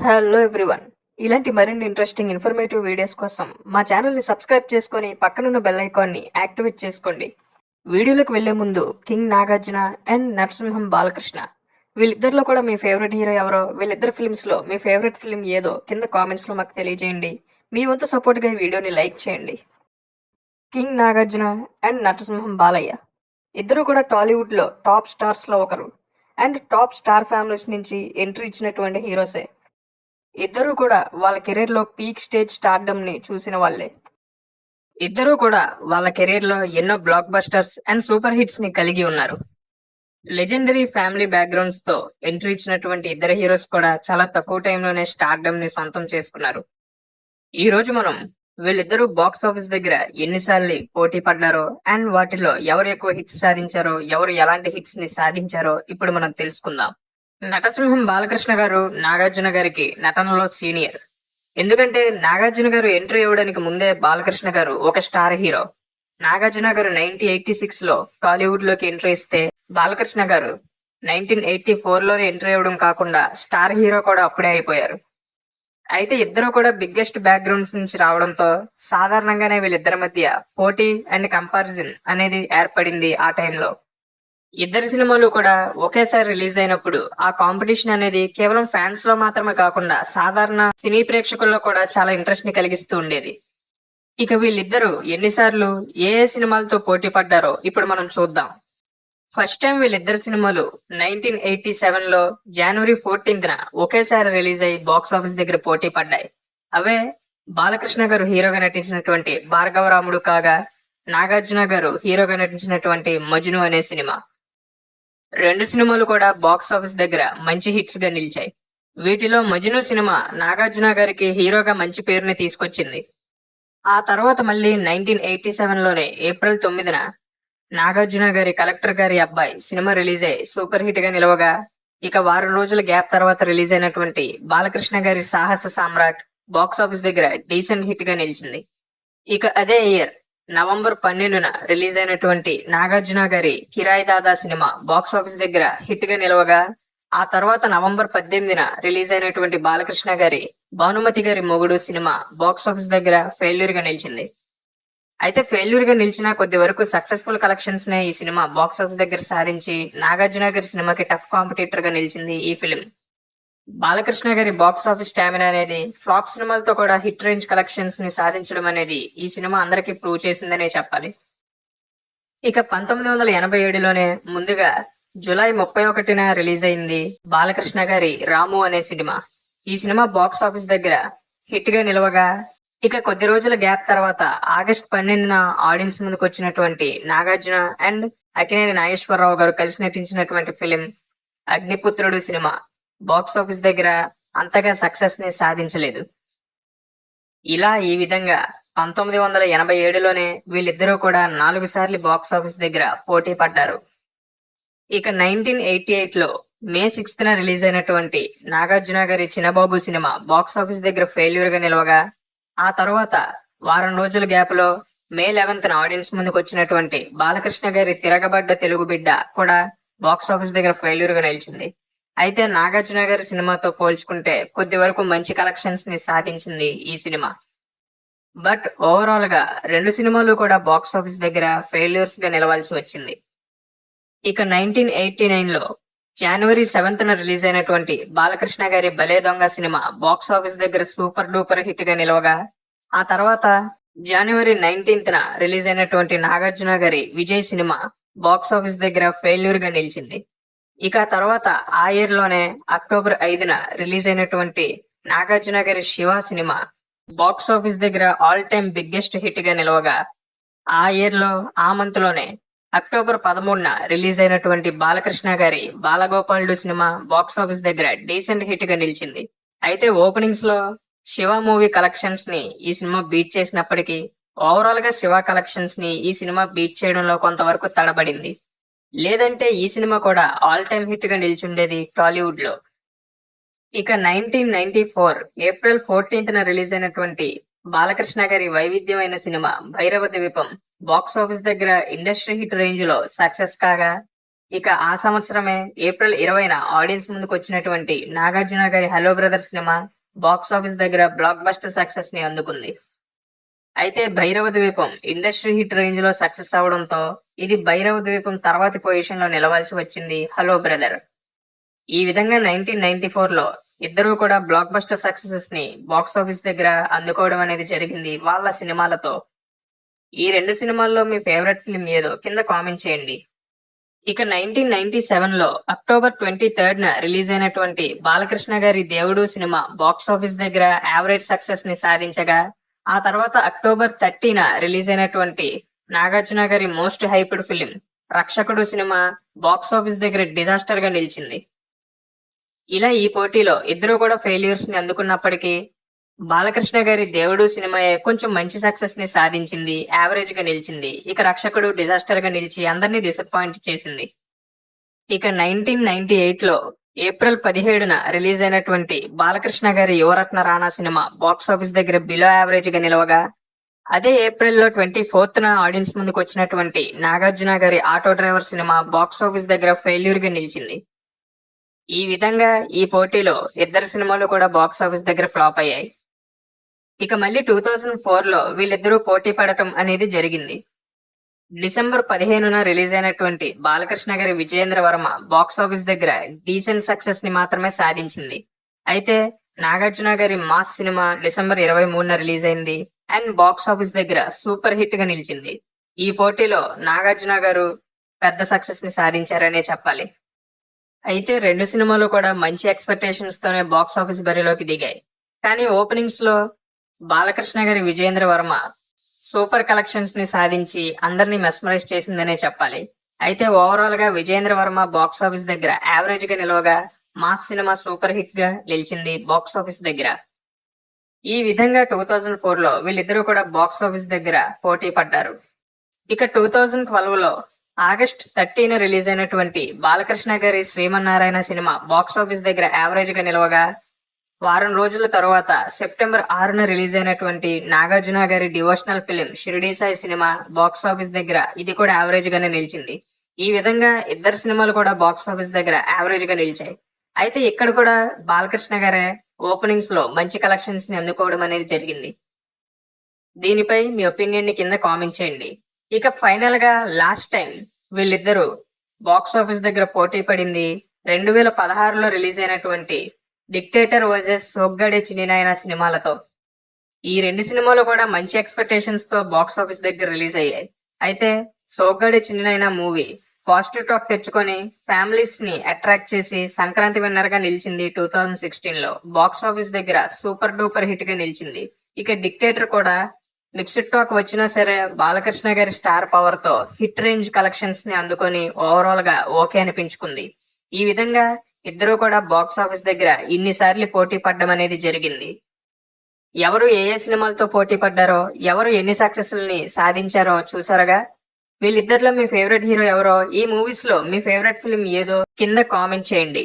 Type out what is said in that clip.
Hello everyone. ఇలాంటి మరిన్ని interesting informative videos కోసం మా ఛానల్ని సబ్స్క్రైబ్ చేసుకొని పక్కనున్న బెల్ ఐకాన్ని యాక్టివేట్ చేసుకోండి. వీడియోలోకి వెళ్లే ముందు కింగ్ నాగార్జున అండ్ నరసింహం బాలకృష్ణ వీళ్ళిద్దరిలో కూడా మీ ఫేవరెట్ హీరో ఎవరో, వీళ్ళిద్దరు ఫిల్మ్స్లో మీ ఫేవరెట్ ఫిల్మ్ ఏదో కింద కామెంట్స్లో మాకు తెలియజేయండి. మీ వంతు సపోర్ట్గా ఈ వీడియోని లైక్ చేయండి. కింగ్ నాగార్జున అండ్ నరసింహం బాలయ్య ఇద్దరు కూడా టాలీవుడ్లో టాప్ స్టార్స్లో ఒకరు అండ్ టాప్ స్టార్ ఫ్యామిలీస్ నుంచి ఎంట్రీ ఇచ్చినటువంటి హీరోసే. ఇద్దరూ కూడా వాళ్ళ కెరీర్లో పీక్ స్టేజ్ స్టార్డమ్ ని చూసిన వాళ్ళే. ఇద్దరూ కూడా వాళ్ళ కెరీర్లో ఎన్నో black busters and super hits ని కలిగి ఉన్నారు. లెజెండరీ ఫ్యామిలీ బ్యాక్గ్రౌండ్స్ తో ఎంట్రీ ఇచ్చినటువంటి ఇద్దరు హీరోస్ కూడా చాలా తక్కువ టైంలోనే స్టార్డమ్ ని సొంతం చేసుకున్నారు. ఈ రోజు మనం వీళ్ళిద్దరూ బాక్స్ ఆఫీస్ దగ్గర ఎన్నిసార్లు పోటీ పడ్డారో అండ్ వాటిలో ఎవరు ఎక్కువ హిట్స్ సాధించారో, ఎవరు ఎలాంటి హిట్స్ ని సాధించారో ఇప్పుడు మనం తెలుసుకుందాం. నటసింహం బాలకృష్ణ గారు నాగార్జున గారికి నటనలో సీనియర్. ఎందుకంటే నాగార్జున గారు ఎంట్రీ ఇవ్వడానికి ముందే బాలకృష్ణ గారు ఒక స్టార్ హీరో. నాగార్జున గారు 1986 లో టాలీవుడ్ లోకి ఎంట్రీ ఇస్తే బాలకృష్ణ గారు 1984 లోనే ఎంట్రీ ఇవ్వడం కాకుండా స్టార్ హీరో కూడా అప్పుడే అయిపోయారు. అయితే ఇద్దరు కూడా బిగ్గెస్ట్ బ్యాక్గ్రౌండ్స్ నుంచి రావడంతో సాధారణంగానే వీళ్ళిద్దరి మధ్య పోటీ అండ్ కంపారిజన్ అనేది ఏర్పడింది ఆ టైంలో. ఇద్దరి సినిమాలు కూడా ఒకేసారి రిలీజ్ అయినప్పుడు ఆ కాంపిటీషన్ అనేది కేవలం ఫ్యాన్స్ లో మాత్రమే కాకుండా సాధారణ సినీ ప్రేక్షకుల్లో కూడా చాలా ఇంట్రెస్ట్ ని కలిగిస్తూ ఉండేది. ఇక వీళ్ళిద్దరూ ఎన్నిసార్లు ఏ ఏ సినిమాలతో పోటీ పడ్డారో ఇప్పుడు మనం చూద్దాం. ఫస్ట్ టైం వీళ్ళిద్దరు సినిమాలు 1987 లో జనవరి 14న ఒకేసారి రిలీజ్ అయ్యి బాక్స్ ఆఫీస్ దగ్గర పోటీ పడ్డాయి. అవే బాలకృష్ణ గారు హీరోగా నటించినటువంటి భార్గవరాముడు కాగా, నాగార్జున గారు హీరోగా నటించినటువంటి మజ్ను అనే సినిమా. రెండు సినిమాలు కూడా బాక్స్ ఆఫీస్ దగ్గర మంచి హిట్స్ గా నిలిచాయి. వీటిలో మజ్ను సినిమా నాగార్జున గారికి హీరోగా మంచి పేరుని తీసుకొచ్చింది. ఆ తర్వాత మళ్ళీ 1987 లోనే ఏప్రిల్ 9న నాగార్జున గారి కలెక్టర్ గారి అబ్బాయి సినిమా రిలీజ్ అయ్యి సూపర్ హిట్ గా నిలవగా, ఇక వారం రోజుల గ్యాప్ తర్వాత రిలీజ్ అయినటువంటి బాలకృష్ణ గారి సాహస సామ్రాట్ బాక్స్ ఆఫీస్ దగ్గర డీసెంట్ హిట్ గా నిలిచింది. ఇక అదే ఇయర్ నవంబర్ 12న రిలీజ్ అయినటువంటి నాగార్జున గారి కిరాయి దాదా సినిమా బాక్స్ ఆఫీస్ దగ్గర హిట్ గా నిలవగా, ఆ తర్వాత నవంబర్ 18న రిలీజ్ అయినటువంటి బాలకృష్ణ గారి భానుమతి గారి మొగుడు సినిమా బాక్స్ ఆఫీస్ దగ్గర ఫెయిల్యూర్ గా నిలిచింది. అయితే ఫెయిల్యూర్ గా నిలిచిన కొద్ది వరకు సక్సెస్ఫుల్ కలెక్షన్స్ నే ఈ సినిమా బాక్స్ ఆఫీస్ దగ్గర సాధించి నాగార్జున గారి సినిమాకి టఫ్ కాంపిటీటర్ గా నిలిచింది ఈ ఫిలిం. బాలకృష్ణ గారి బాక్స్ ఆఫీస్ స్టామినా అనేది ఫ్లాప్ సినిమాలతో కూడా హిట్ రేంజ్ కలెక్షన్స్ ని సాధించడం అనేది ఈ సినిమా అందరికీ ప్రూవ్ చేసిందనే చెప్పాలి. ఇక 1987లోనే ముందుగా జూలై 31న రిలీజ్ అయింది బాలకృష్ణ గారి రాము అనే సినిమా. ఈ సినిమా బాక్స్ ఆఫీస్ దగ్గర హిట్ గా నిలవగా, ఇక కొద్ది రోజుల గ్యాప్ తర్వాత ఆగస్ట్ 12న ఆడియన్స్ ముందుకు వచ్చినటువంటి నాగార్జున అండ్ అక్కినేని నాగేశ్వరరావు గారు కలిసి నటించినటువంటి film Agniputrudu cinema box office దగ్గర అంతగా సక్సెస్ ని సాధించలేదు. ఇలా ఈ విధంగా 1987లోనే వీళ్ళిద్దరూ కూడా 4 సార్లు బాక్స్ ఆఫీస్ దగ్గర పోటీ పడ్డారు. ఇక 1988లో మే 6న రిలీజ్ అయినటువంటి నాగార్జున గారి చిన్నబాబు సినిమా బాక్స్ ఆఫీస్ దగ్గర ఫెయిల్యూర్ గా నిలవగా, ఆ తర్వాత వారం రోజుల గ్యాప్ లో మే 11న ఆడియన్స్ ముందుకు వచ్చినటువంటి బాలకృష్ణ గారి తిరగబడ్డ తెలుగు బిడ్డ కూడా బాక్స్ ఆఫీస్ దగ్గర ఫెయిల్యూర్ గా నిలిచింది. అయితే నాగార్జున గారి సినిమాతో పోల్చుకుంటే కొద్ది వరకు మంచి కలెక్షన్స్ ని సాధించింది ఈ సినిమా. బట్ ఓవరాల్ గా రెండు సినిమాలు కూడా బాక్స్ ఆఫీస్ దగ్గర ఫెయిల్యూర్స్ గా నిలవాల్సి వచ్చింది. ఇక 1989లో జనవరి 7న రిలీజ్ అయినటువంటి బాలకృష్ణ గారి భలే దొంగ సినిమా బాక్స్ ఆఫీస్ దగ్గర సూపర్ డూపర్ హిట్ గా నిలవగా, ఆ తర్వాత జనవరి 19న రిలీజ్ అయినటువంటి నాగార్జున గారి విజయ్ సినిమా బాక్స్ ఆఫీస్ దగ్గర ఫెయిల్యూర్ గా నిలిచింది. ఇక తర్వాత ఆ ఇయర్ లోనే అక్టోబర్ 5న రిలీజ్ అయినటువంటి నాగార్జున గారి శివ సినిమా బాక్స్ ఆఫీస్ దగ్గర ఆల్ టైమ్ బిగ్గెస్ట్ హిట్ గా నిలవగా, ఆ ఇయర్ లో ఆ మంత్ లోనే అక్టోబర్ 13న రిలీజ్ అయినటువంటి బాలకృష్ణ గారి బాలగోపాలుడు సినిమా బాక్స్ ఆఫీస్ దగ్గర డీసెంట్ హిట్ గా నిలిచింది. అయితే ఓపెనింగ్స్ లో శివ మూవీ కలెక్షన్స్ ని ఈ సినిమా బీట్ చేసినప్పటికీ ఓవరాల్ గా శివ కలెక్షన్స్ ని ఈ సినిమా బీట్ చేయడంలో కొంతవరకు తడబడింది. లేదంటే ఈ సినిమా కూడా ఆల్ టైమ్ హిట్ గా నిలిచుండేది టాలీవుడ్ లో. ఇక 1994 ఏప్రిల్ 14న రిలీజ్ అయినటువంటి బాలకృష్ణ గారి వైవిధ్యమైన సినిమా భైరవ ద్వీపం బాక్స్ ఆఫీస్ దగ్గర ఇండస్ట్రీ హిట్ రేంజ్ లో సక్సెస్ కాగా, ఇక ఆ సంవత్సరమే ఏప్రిల్ 20న ఆడియన్స్ ముందుకు వచ్చినటువంటి నాగార్జున గారి hello brother cinema box office దగ్గర బ్లాక్ బస్టర్ సక్సెస్ ని అందుకుంది. అయితే భైరవ ద్వీపం ఇండస్ట్రీ హిట్ రేంజ్ లో సక్సెస్ అవడంతో ఇది భైరవ ద్వీపం తర్వాతి పొజిషన్ లో నిలవాల్సి వచ్చింది హలో బ్రదర్. ఈ విధంగా 1994లో ఇద్దరూ కూడా బ్లాక్ బస్టర్ సక్సెసెస్ ని బాక్స్ ఆఫీస్ దగ్గర అందుకోవడం అనేది జరిగింది వాళ్ళ సినిమాలతో. ఈ రెండు సినిమాల్లో మీ ఫేవరెట్ ఫిల్మ్ ఏదో కింద కామెంట్ చేయండి. ఇక 1997లో అక్టోబర్ 23న రిలీజ్ అయినటువంటి బాలకృష్ణ గారి దేవుడు సినిమా బాక్స్ ఆఫీస్ దగ్గర యావరేజ్ సక్సెస్ ని సాధించగా, ఆ తర్వాత అక్టోబర్ 30న రిలీజ్ అయినటువంటి నాగార్జున గారి మోస్ట్ హైప్డ్ ఫిలిం రక్షకుడు సినిమా బాక్స్ ఆఫీస్ దగ్గర డిజాస్టర్ గా నిలిచింది. ఇలా ఈ పోటీలో ఇద్దరు కూడా ఫెయిల్యూర్స్ ని అందుకున్నప్పటికీ బాలకృష్ణ గారి దేవుడు సినిమాయే కొంచెం మంచి సక్సెస్ ని సాధించింది, యావరేజ్ గా నిలిచింది. ఇక రక్షకుడు డిజాస్టర్ గా నిలిచి అందరినీ డిసప్పాయింట్ చేసింది. ఇక 1998లో ఏప్రిల్ 17న రిలీజ్ అయినటువంటి బాలకృష్ణ గారి యువరత్న రానా సినిమా బాక్స్ ఆఫీస్ దగ్గర బిలో యావరేజ్ గా నిలవగా, అదే ఏప్రిల్లో 24న ఆడియన్స్ ముందుకు వచ్చినటువంటి నాగార్జున గారి auto driver cinema box office దగ్గర ఫెయిల్యూర్ గా నిలిచింది. ఈ విధంగా ఈ పోటీలో ఇద్దరు సినిమాలు కూడా బాక్స్ ఆఫీస్ దగ్గర ఫ్లాప్ అయ్యాయి. ఇక మళ్ళీ 2004లో వీళ్ళిద్దరూ పోటీ పడటం అనేది జరిగింది. డిసెంబర్ 15న రిలీజ్ అయినటువంటి బాలకృష్ణ గారి విజయేంద్ర వర్మ బాక్స్ ఆఫీస్ దగ్గర డీసెంట్ సక్సెస్ ని మాత్రమే సాధించింది. అయితే నాగార్జున గారి మాస్ సినిమా డిసెంబర్ 23న రిలీజ్ అయింది అండ్ బాక్స్ ఆఫీస్ దగ్గర సూపర్ హిట్ గా నిలిచింది. ఈ పోటీలో నాగార్జున గారు పెద్ద సక్సెస్ ని సాధించారనే చెప్పాలి. అయితే రెండు సినిమాలు కూడా మంచి ఎక్స్పెక్టేషన్స్ తోనే బాక్స్ ఆఫీస్ బరిలోకి దిగాయి. కానీ ఓపెనింగ్స్ లో బాలకృష్ణ గారి విజయేంద్ర వర్మ సూపర్ కలెక్షన్స్ ని సాధించి అందరినీ మెస్మరైజ్ చేసిందనే చెప్పాలి. అయితే ఓవరాల్ గా విజయేంద్ర వర్మ బాక్స్ ఆఫీస్ దగ్గర యావరేజ్ గా నిలవగా, మాస్ సినిమా సూపర్ హిట్ గా నిలిచింది బాక్స్ ఆఫీస్ దగ్గర. ఈ విధంగా 2004లో వీళ్ళిద్దరూ కూడా బాక్స్ ఆఫీస్ దగ్గర పోటీ పడ్డారు. ఇక 2012లో ఆగస్ట్ 30న రిలీజ్ అయినటువంటి బాలకృష్ణ గారి శ్రీమన్నారాయణ సినిమా బాక్స్ ఆఫీస్ దగ్గర యావరేజ్ గా నిలవగా, వారం రోజుల తర్వాత సెప్టెంబర్ 6న రిలీజ్ అయినటువంటి నాగార్జున గారి devotional film Shirdi Sai cinema box office దగ్గర ఇది కూడా యావరేజ్ గానే నిలిచింది. ఈ విధంగా ఇద్దరు సినిమాలు కూడా బాక్స్ ఆఫీస్ దగ్గర యావరేజ్ గా నిలిచాయి. అయితే ఇక్కడ కూడా బాలకృష్ణ గారే ఓపెనింగ్స్ లో మంచి కలెక్షన్స్ ని అందుకోవడం అనేది జరిగింది. దీనిపై మీ ఒపీనియన్ ని కింద కామెంట్ చేయండి. ఇక ఫైనల్ గా లాస్ట్ టైం వీళ్ళిద్దరూ బాక్స్ ఆఫీస్ దగ్గర పోటీ పడింది 2016లో రిలీజ్ అయినటువంటి డిక్టేటర్ వర్సెస్ సోగ్గాడే చిన్నినాయన సినిమాలతో. ఈ రెండు సినిమాలు కూడా మంచి ఎక్స్పెక్టేషన్స్ తో బాక్స్ ఆఫీస్ దగ్గర రిలీజ్ అయ్యాయి. అయితే Soggade Chinninayana movie positive talk తెచ్చుకొని ఫ్యామిలీస్ ని అట్రాక్ట్ చేసి సంక్రాంతి విన్నర్ గా నిలిచింది 2016లో. బాక్స్ ఆఫీస్ దగ్గర సూపర్ డూపర్ హిట్ గా నిలిచింది. ఇక డిక్టేటర్ కూడా మిక్స్డ్ టాక్ వచ్చినా సరే బాలకృష్ణ గారి స్టార్ పవర్ తో హిట్ రేంజ్ కలెక్షన్స్ ని అందుకొని ఓవరాల్ గా ఓకే అనిపించుకుంది. ఈ విధంగా ఇద్దరు కూడా బాక్స్ ఆఫీస్ దగ్గర ఇన్నిసార్లు పోటీ పడ్డం అనేది జరిగింది. ఎవరు ఏ ఏ సినిమాలతో పోటీ పడ్డారో, ఎవరు ఎన్ని సక్సెస్ని సాధించారో చూసారుగా. వీళ్ళిద్దరిలో మీ ఫేవరెట్ హీరో ఎవరో, ఈ మూవీస్ లో మీ ఫేవరెట్ ఫిల్మ్ ఏదో కింద కామెంట్ చేయండి.